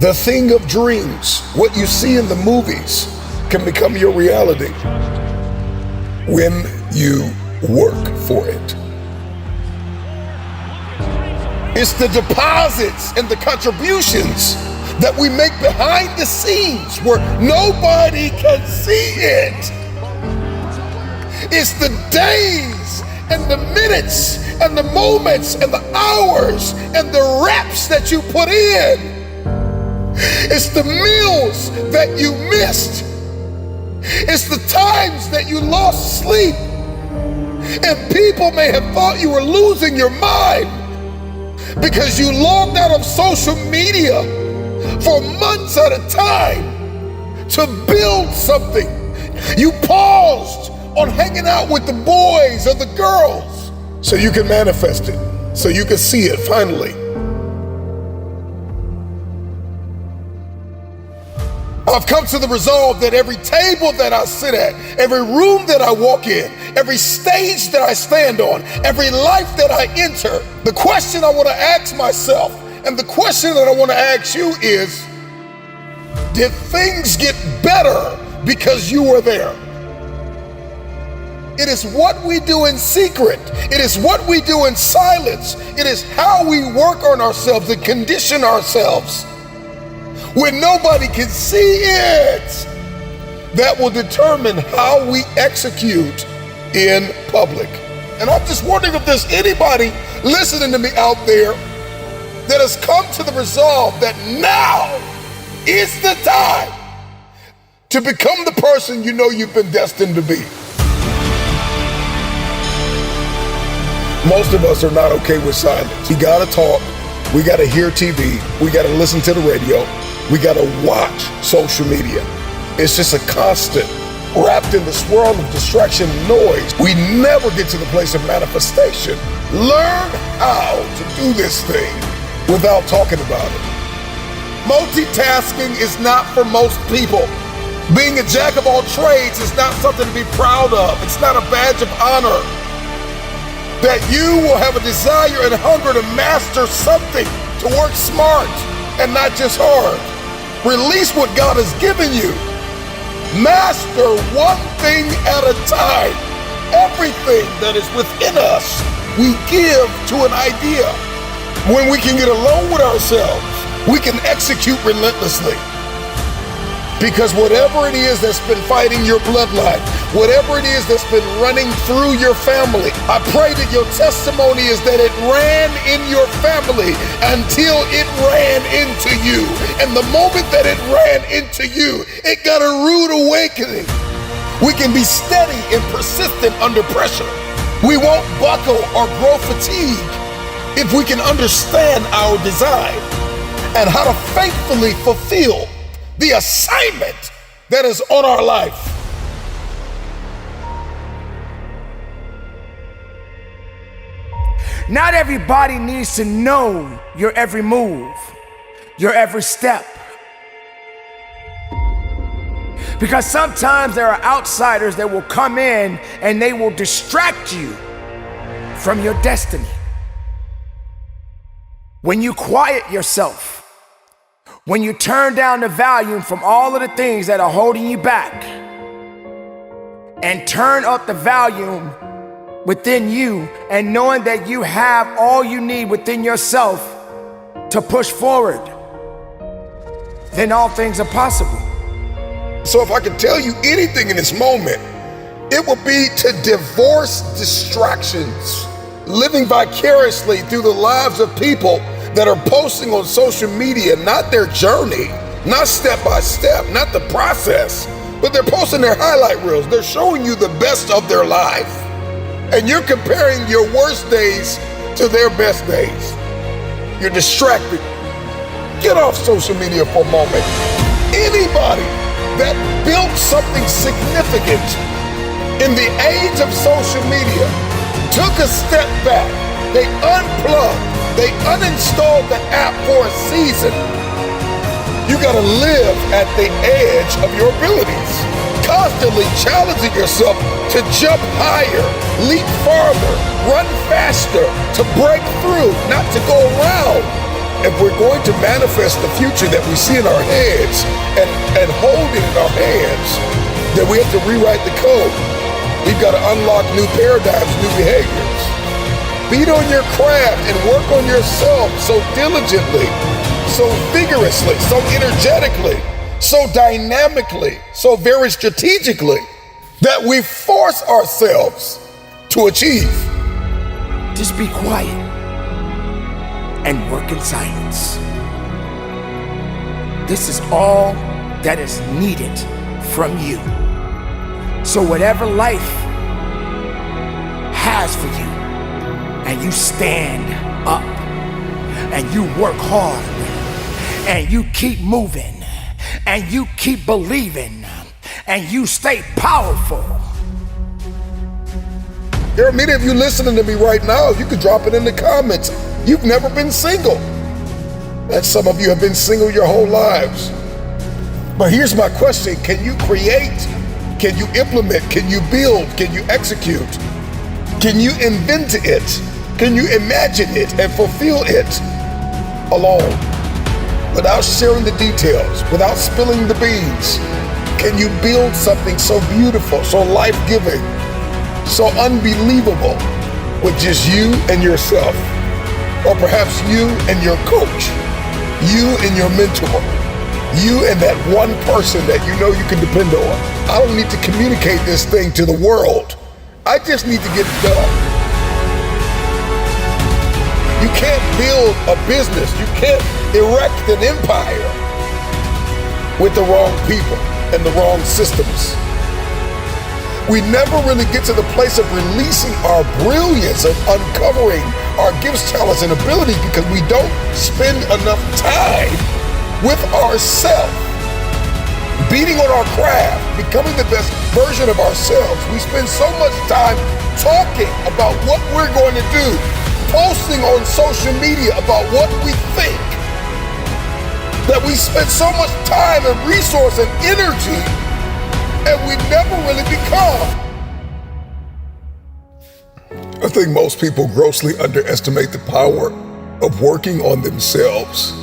The thing of dreams, what you see in the movies, can become your reality when you work for it. It's the deposits and the contributions that we make behind the scenes where nobody can see it. It's the days and the minutes and the moments and the hours and the reps that you put in. It's the meals that you missed. It's the times that you lost sleep. And people may have thought you were losing your mind because you logged out of social media for months at a time to build something. You paused on hanging out with the boys or the girls so you can manifest it, so you can see it finally. I've come to the resolve that every table that I sit at, every room that I walk in, every stage that I stand on, every life that I enter, the question I want to ask myself and the question that I want to ask you is, did things get better because you were there? It is what we do in secret. It is what we do in silence. It is how we work on ourselves and condition ourselves when nobody can see it, that will determine how we execute in public. And I'm just wondering if there's anybody listening to me out there that has come to the resolve that now is the time to become the person you know you've been destined to be. Most of us are not okay with silence. We gotta talk, we gotta hear TV, we gotta listen to the radio, we gotta watch social media. It's just a constant, wrapped in the swirl of distraction and noise. We never get to the place of manifestation. Learn how to do this thing without talking about it. Multitasking is not for most people. Being a jack of all trades is not something to be proud of. It's not a badge of honor. That you will have a desire and hunger to master something, to work smart and not just hard. Release what God has given you. Master one thing at a time. Everything that is within us, we give to an idea. When we can get alone with ourselves, we can execute relentlessly. Because whatever it is that's been fighting your bloodline, whatever it is that's been running through your family, I pray that your testimony is that it ran in your family until it ran into you. And the moment that it ran into you, it got a rude awakening. We can be steady and persistent under pressure. We won't buckle or grow fatigue if we can understand our design and how to faithfully fulfill the assignment that is on our life. Not everybody needs to know your every move, your every step. Because sometimes there are outsiders that will come in and they will distract you from your destiny. When you quiet yourself, when you turn down the volume from all of the things that are holding you back and turn up the volume within you and knowing that you have all you need within yourself to push forward, then all things are possible. So if I could tell you anything in this moment, it would be to divorce distractions, living vicariously through the lives of people that are posting on social media, not their journey, not step by step, not the process, but they're posting their highlight reels. They're showing you the best of their life. And you're comparing your worst days to their best days. You're distracted. Get off social media for a moment. Anybody that built something significant in the age of social media took a step back. They unplugged. They uninstalled the app for a season. You gotta live at the edge of your abilities, constantly challenging yourself to jump higher, leap farther, run faster, to break through, not to go around. if we're going to manifest the future that we see in our heads and hold it in our hands, then we have to rewrite the code. We've got to unlock new paradigms, new behaviors. Beat on your craft and work on yourself so diligently, so vigorously, so energetically, so dynamically, so very strategically that we force ourselves to achieve. Just be quiet and work in silence. This is all that is needed from you. So whatever life has for you, and you stand up, and you work hard, and you keep moving, and you keep believing, and you stay powerful. There are many of you listening to me right now. You could drop it in the comments. You've never been single. And some of you have been single your whole lives. But here's my question. Can you create? Can you implement? Can you build? Can you execute? Can you invent it? Can you imagine it and fulfill it alone? Without sharing the details, without spilling the beans, can you build something so beautiful, so life-giving, so unbelievable with just you and yourself? Or perhaps you and your coach, you and your mentor, you and that one person that you know you can depend on. I don't need to communicate this thing to the world. I just need to get it done. You can't build a business, you can't erect an empire with the wrong people and the wrong systems. We never really get to the place of releasing our brilliance, of uncovering our gifts, talents, and abilities because we don't spend enough time with ourselves, beating on our craft, becoming the best version of ourselves. We spend so much time talking about what we're going to do, posting on social media about what we think, that we spend so much time and resource and energy and we never really become. I think most people grossly underestimate the power of working on themselves.